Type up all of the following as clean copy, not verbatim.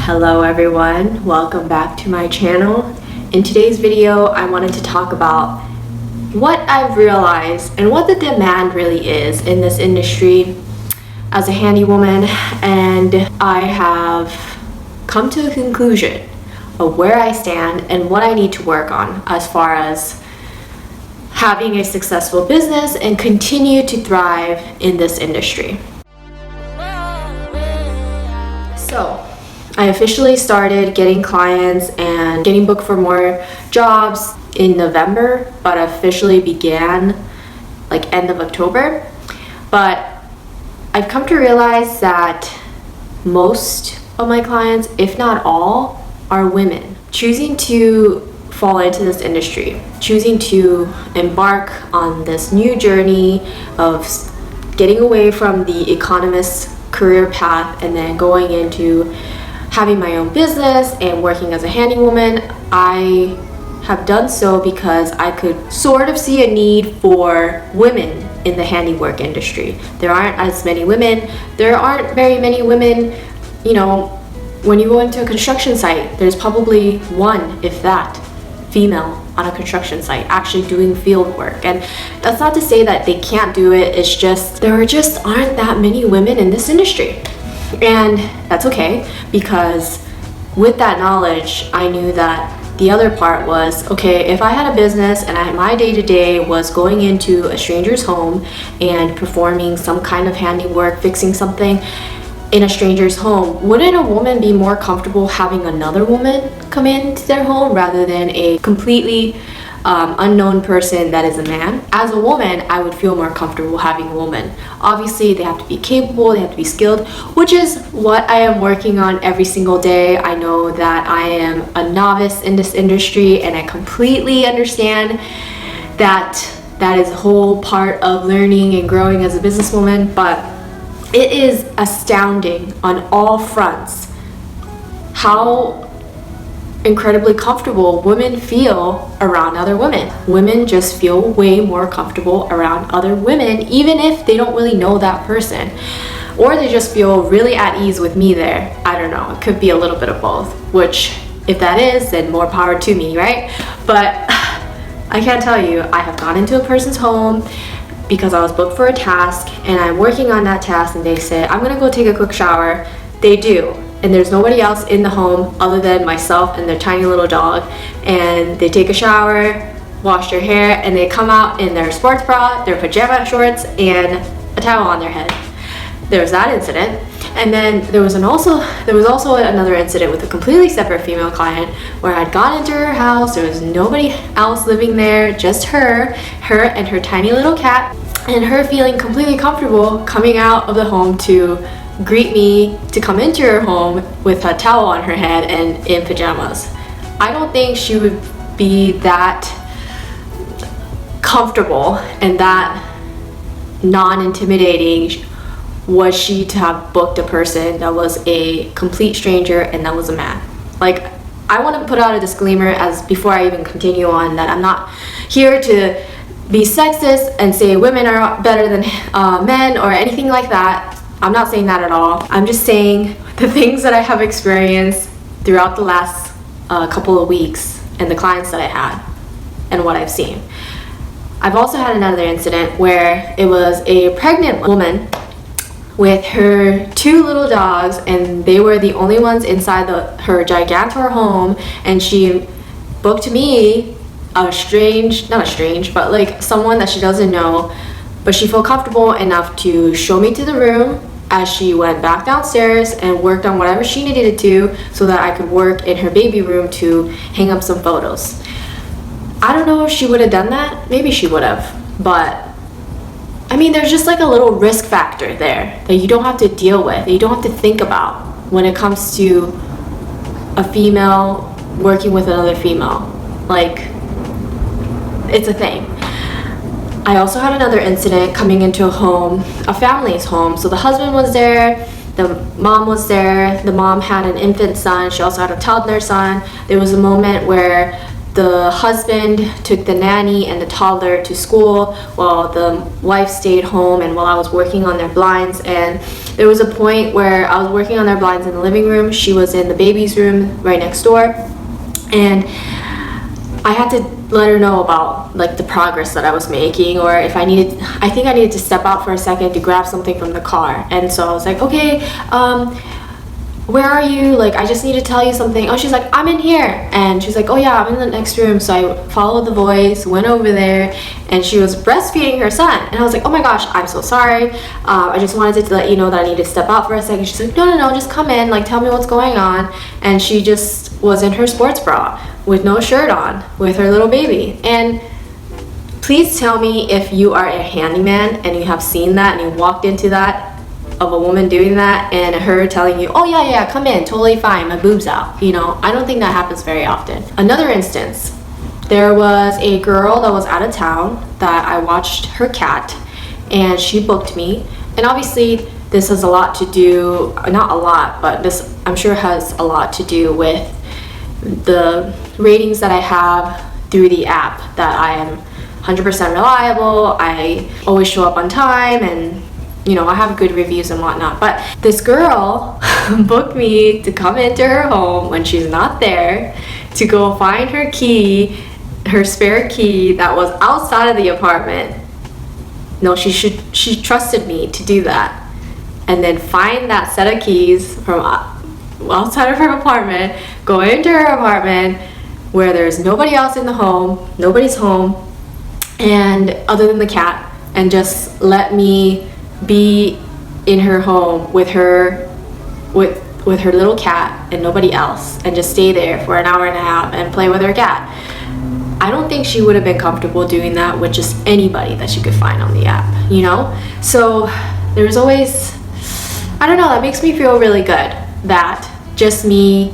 Hello everyone, welcome back to my channel. In today's video, I wanted to talk about what I've realized and what the demand really is in this industry as a handy woman, and I have come to a conclusion of where I stand and what I need to work on as far as having a successful business and continue to thrive in this industry. So, I officially started getting clients and getting booked for more jobs in November, but officially began like end of October. But I've come to realize that most of my clients, if not all, are women choosing to fall into this industry, choosing to embark on this new journey of getting away from the economist career path and then going into having my own business and working as a handy woman. I have done so because I could sort of see a need for women in the handiwork industry. There aren't as many women. There aren't very many women, when you go into a construction site, there's probably one, if that, female on a construction site actually doing field work. And that's not to say that they can't do it, it's just there just aren't that many women in this industry. And that's okay, because with that knowledge, I knew that the other part was, okay, if I had a business and my day-to-day was going into a stranger's home and performing some kind of handiwork, fixing something in a stranger's home, wouldn't a woman be more comfortable having another woman come into their home rather than a completely unknown person that is a man? As a woman, I would feel more comfortable having a woman. Obviously, they have to be capable, they have to be skilled, which is what I am working on every single day. I know that I am a novice in this industry, and I completely understand that that is a whole part of learning and growing as a businesswoman, but it is astounding on all fronts how incredibly comfortable women feel around other women. Women just feel way more comfortable around other women, even if they don't really know that person, or they just feel really at ease with me there. I don't know, it could be a little bit of both, which if that is, then more power to me, right? But I can't tell you, I have gone into a person's home because I was booked for a task and I'm working on that task, and they say, I'm gonna go take a quick shower. They do, and there's nobody else in the home other than myself and their tiny little dog, and they take a shower, wash their hair, and they come out in their sports bra, their pajama shorts, and a towel on their head. There was that incident. And then there was also another incident with a completely separate female client where I'd gone into her house, there was nobody else living there, just her and her tiny little cat, and her feeling completely comfortable coming out of the home to greet me to come into her home with a towel on her head and in pajamas. I don't think she would be that comfortable and that non-intimidating was she to have booked a person that was a complete stranger and that was a man. Like, I want to put out a disclaimer as before I even continue on that I'm not here to be sexist and say women are better than men or anything like that. I'm not saying that at all. I'm just saying the things that I have experienced throughout the last couple of weeks and the clients that I had and what I've seen. I've also had another incident where it was a pregnant woman with her two little dogs, and they were the only ones inside her gigantor home, and she booked me not a strange, but like someone that she doesn't know, but she felt comfortable enough to show me to the room as she went back downstairs and worked on whatever she needed to so that I could work in her baby room to hang up some photos. I don't know if she would have done that. Maybe she would have, but I mean, there's just like a little risk factor there that you don't have to deal with, that you don't have to think about when it comes to a female working with another female. Like, it's a thing. I also had another incident coming into a family's home. So the husband was there, the mom was there, the mom had an infant son, she also had a toddler son. There was a moment where the husband took the nanny and the toddler to school while the wife stayed home and while I was working on their blinds. And there was a point where I was working on their blinds in the living room. She was in the baby's room right next door, and I had to let her know about like the progress that I was making, or if I think I needed to step out for a second to grab something from the car. And so I was like, okay, where are you? Like, I just need to tell you something. Oh, she's like, I'm in here. And she's like, oh yeah, I'm in the next room. So I followed the voice, went over there, and she was breastfeeding her son. And I was like, oh my gosh, I'm so sorry. I just wanted to let you know that I need to step out for a second. She's like, no, just come in, like tell me what's going on. And she just was in her sports bra with no shirt on with her little baby. And please tell me if you are a handyman and you have seen that and you walked into that, of a woman doing that and her telling you, oh yeah, come in, totally fine, my boob's out. You know, I don't think that happens very often. Another instance, there was a girl that was out of town that I watched her cat, and she booked me. And obviously this has a lot to do, not a lot, but this I'm sure has a lot to do with the ratings that I have through the app, that I am 100% reliable, I always show up on time, and you know, I have good reviews and whatnot. But this girl booked me to come into her home when she's not there, to go find her key, her spare key that was outside of the apartment. No, she trusted me to do that, and then find that set of keys from outside of her apartment, go into her apartment where there's nobody else in the home, nobody's home, and other than the cat, and just let me be in her home with her little cat and nobody else, and just stay there for an hour and a half and play with her cat. I don't think she would have been comfortable doing that with just anybody that she could find on the app, you know? So there's always, I don't know, that makes me feel really good that just me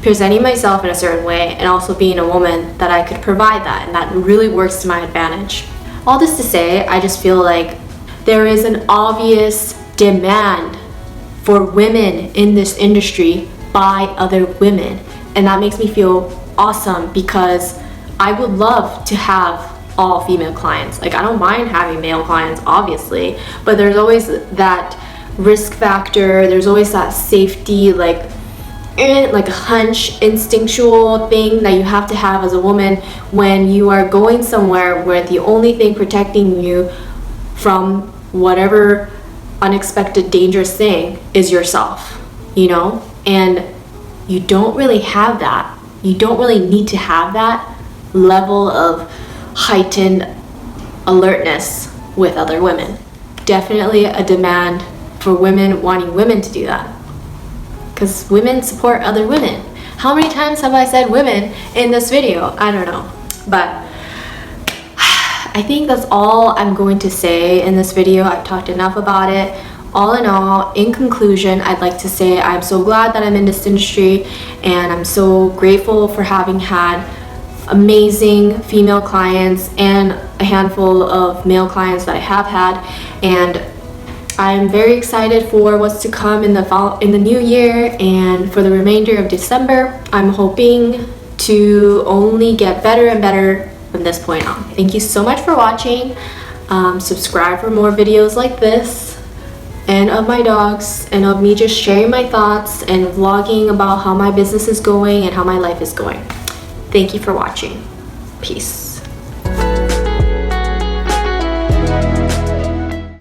presenting myself in a certain way and also being a woman, that I could provide that, and that really works to my advantage. All this to say, I just feel like there is an obvious demand for women in this industry by other women, and that makes me feel awesome, because I would love to have all female clients. Like, I don't mind having male clients, obviously, but there's always that risk factor, there's always that safety, like a hunch, instinctual thing that you have to have as a woman when you are going somewhere where the only thing protecting you from whatever unexpected dangerous thing is yourself, you know? And you don't really have that. You don't really need to have that level of heightened alertness with other women. Definitely a demand for women wanting women to do that, because women support other women. How many times have I said women in this video? I don't know, but I think that's all I'm going to say in this video. I've talked enough about it. All in all, in conclusion, I'd like to say I'm so glad that I'm in this industry, and I'm so grateful for having had amazing female clients and a handful of male clients that I have had. And I'm very excited for what's to come in the new year and for the remainder of December. I'm hoping to only get better and better from this point on. Thank you so much for watching. Subscribe for more videos like this, and of my dogs, and of me just sharing my thoughts and vlogging about how my business is going and how my life is going. Thank you for watching. Peace.